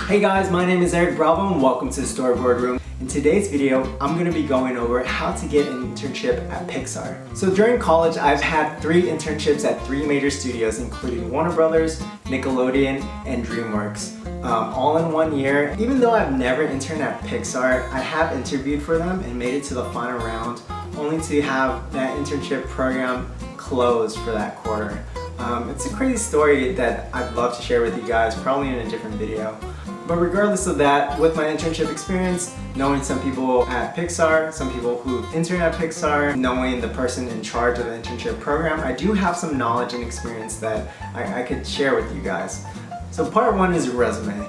Hey guys, my name is Eric Bravo and welcome to the Storyboard Room. In today's video, I'm going to be going over how to get an internship at Pixar. So during college, I've had 3 internships at 3 major studios, including Warner Brothers, Nickelodeon, and DreamWorks, all in 1 year. Even though I've never interned at Pixar, I have interviewed for them and made it to the final round, only to have that internship program closed for that quarter. It's a crazy story that I'd love to share with you guys, probably in a different video. But regardless of that, with my internship experience, knowing some people at Pixar, some people who intern at Pixar, knowing the person in charge of the internship program, I do have some knowledge and experience that I could share with you guys. So part 1 is your resume.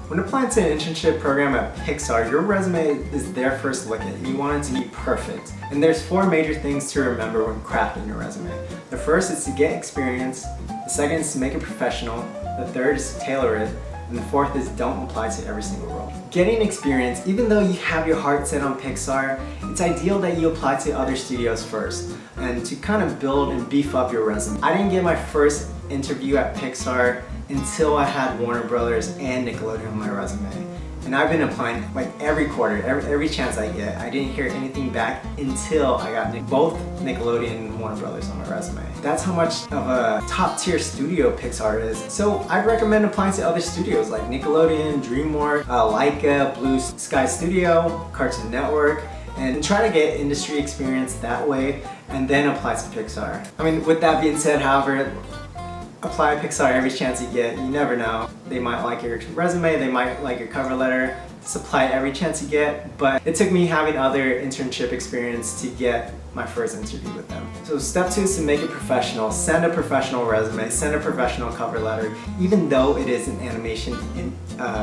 When applying to an internship program at Pixar, your resume is their first look at. You want it to be perfect. And there's 4 major things to remember when crafting your resume. The first is to get experience, the second is to make it professional, the third is to tailor it, and the 4th is don't apply to every single role. Getting experience, even though you have your heart set on Pixar, it's ideal that you apply to other studios first and to kind of build and beef up your resume. I didn't get my first interview at Pixar until I had Warner Brothers and Nickelodeon on my resume. And I've been applying like every quarter, every chance I get. I didn't hear anything back until I got both Nickelodeon and Warner Brothers on my resume. That's how much of a top tier studio Pixar is. So I'd recommend applying to other studios like Nickelodeon, DreamWorks, Laika, Blue Sky Studio, Cartoon Network, and try to get industry experience that way and then apply to Pixar. I mean, with that being said, however, apply to Pixar every chance you get. You never know. They might like your resume, they might like your cover letter. Just apply every chance you get. But it took me having other internship experience to get my first interview with them. So step 2 is to make it professional. Send a professional resume, send a professional cover letter. Even though it is an animation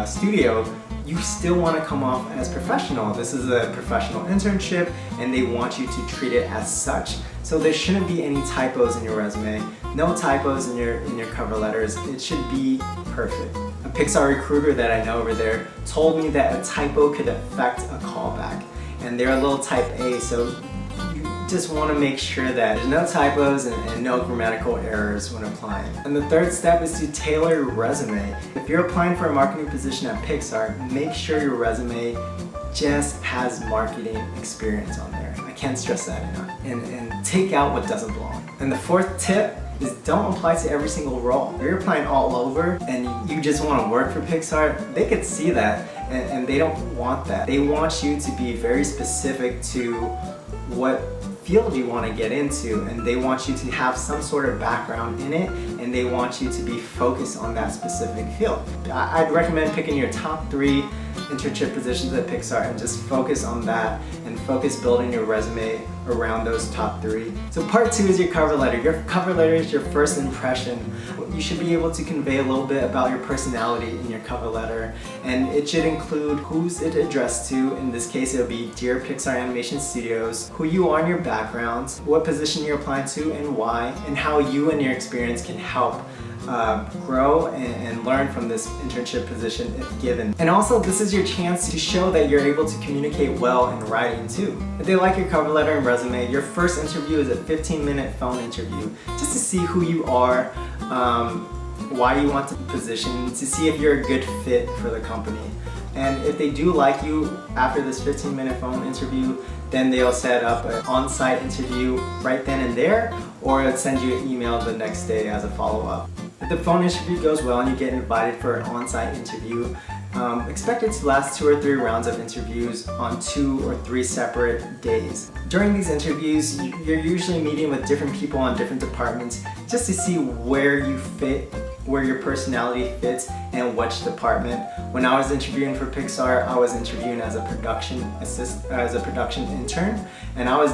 studio, you still want to come off as professional. This is a professional internship and they want you to treat it as such. So there shouldn't be any typos in your resume, no typos in your cover letters. It should be perfect. A Pixar recruiter that I know over there told me that a typo could affect a callback. And they're a little type A, so you just want to make sure that there's no typos and no grammatical errors when applying. And the 3rd step is to tailor your resume. If you're applying for a marketing position at Pixar, make sure your resume just has marketing experience on there. I can't stress that enough. And take out what doesn't belong. And the 4th tip is don't apply to every single role. If you're applying all over and you just want to work for Pixar, they could see that and they don't want that. They want you to be very specific to what field you want to get into, and they want you to have some sort of background in it, and they want you to be focused on that specific field. I'd recommend picking your top 3 internship positions at Pixar and just focus on that and focus building your resume around those top 3. So part 2 is your cover letter. Your cover letter is your first impression. You should be able to convey a little bit about your personality in your cover letter, and it should include who's it addressed to. In this case, it'll be Dear Pixar Animation Studios, who you are in your background, what position you're applying to and why, and how you and your experience can help grow and learn from this internship position if given. And also, this is your chance to show that you're able to communicate well in writing too. If they like your cover letter and resume, your first interview is a 15-minute phone interview just to see who you are, why you want the position, to see if you're a good fit for the company. And if they do like you after this 15-minute phone interview, then they'll set up an on-site interview right then and there, or they'll send you an email the next day as a follow-up. If the phone interview goes well and you get invited for an on-site interview, expect it to last 2 or 3 rounds of interviews on 2 or 3 separate days. During these interviews, you're usually meeting with different people on different departments just to see where you fit, where your personality fits, and which department. When I was interviewing for Pixar, I was interviewing as a production intern, and I was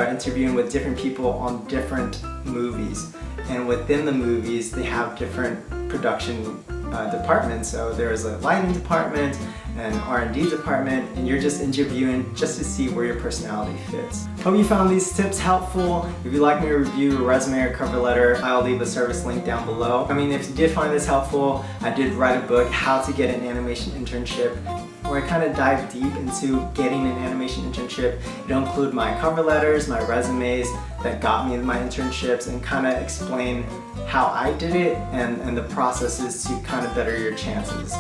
interviewing with different people on different movies. And within the movies, they have different production departments. So there's a lighting department, an R&D department, and you're just interviewing just to see where your personality fits. Hope you found these tips helpful. If you'd like me to review a resume or cover letter, I'll leave a service link down below. I mean, if you did find this helpful, I did write a book, How to Get an Animation Internship. where I kind of dive deep into getting an animation internship. It'll include my cover letters, my resumes that got me my internships, and kind of explain how I did it and the processes to kind of better your chances.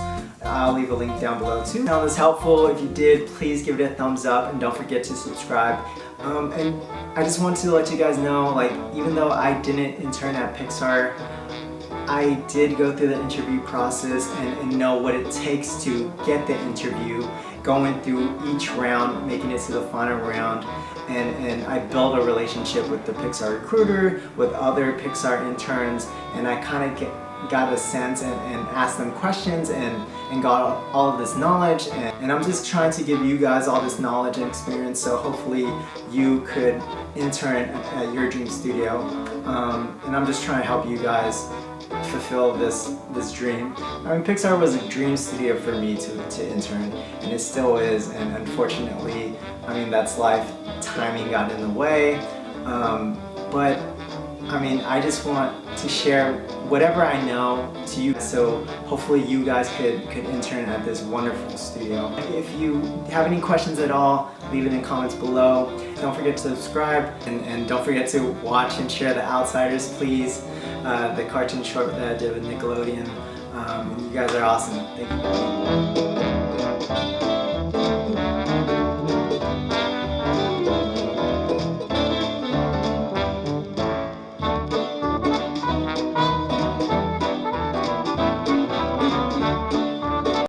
I'll leave a link down below too. If you found this helpful, if you did, please give it a thumbs up and don't forget to subscribe. And I just want to let you guys know, like, even though I didn't intern at Pixar, I did go through the interview process and know what it takes to get the interview, going through each round, making it to the final round, and I built a relationship with the Pixar recruiter, with other Pixar interns, and I kind of got a sense and asked them questions and got all of this knowledge, and I'm just trying to give you guys all this knowledge and experience so hopefully you could intern at your dream studio, and I'm just trying to help you guys fulfill this dream. I mean, Pixar was a dream studio for me to intern, and it still is, and unfortunately, I mean, that's life. Timing got in the way, but I mean, I just want to share whatever I know to you, so hopefully you guys could intern at this wonderful studio. If you have any questions at all, leave it in the comments below. Don't forget to subscribe, and don't forget to watch and share The Outsiders, please. The cartoon short that I did with Nickelodeon. You guys are awesome. Thank you.